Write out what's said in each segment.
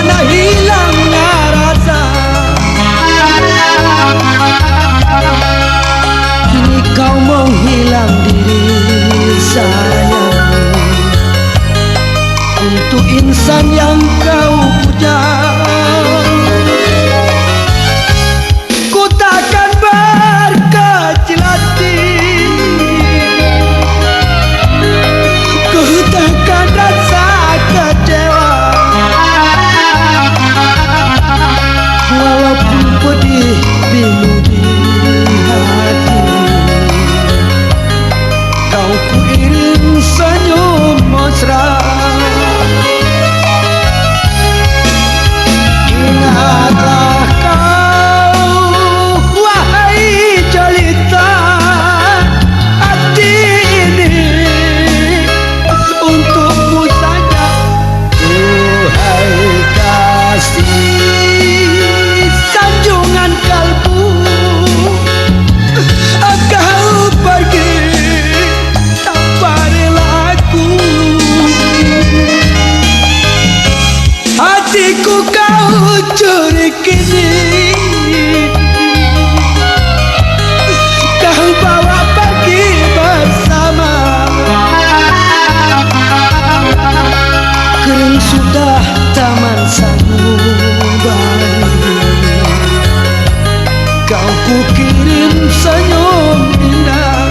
mana hilangnya rasa. Kini kau menghilang diri sayang, untuk insan yang kau puja. Ku takkan berkecil hati, ku takkan rasa kecewa. Walaupun pedih pilu di hati, kau ku iring senyum mesra. Ingatlah kau, wahai jelita, hati ini untukmu saja. Duhai kasih, sanjungan kalbu, kau pergi tanpa relaku. Hatiku kau curi kini, kau bawa pergi bersama. Kering sudah taman sanubari, kau ku kirim senyum indah.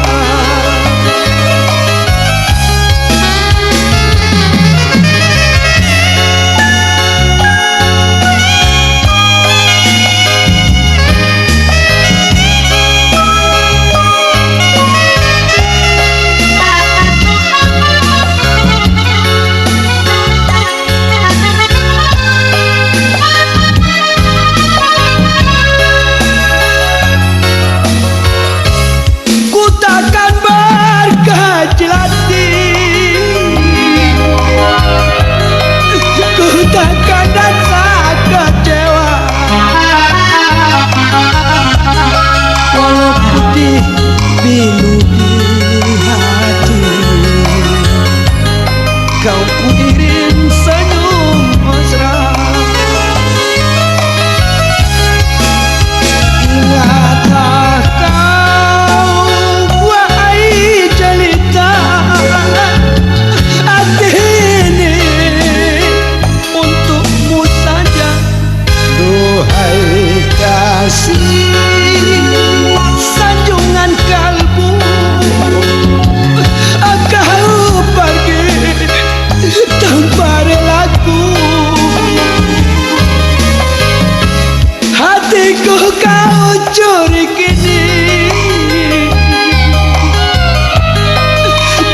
Takkan rasa kecewa, walau putih pilu di hati, kau ku iring senyum mesra. Ingatlah kau, wahai jelita, hati ini untukmu saja. Duhai kasih, sanjungan kalbu, kau pergi tanpa relaku. Hatiku kau curi kini,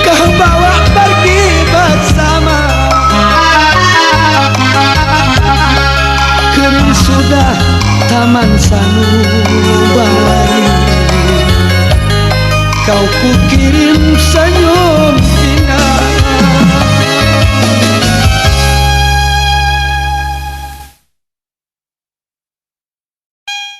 kau bawa pergi bersama. Kering sudah taman sanubari, kau ku kirim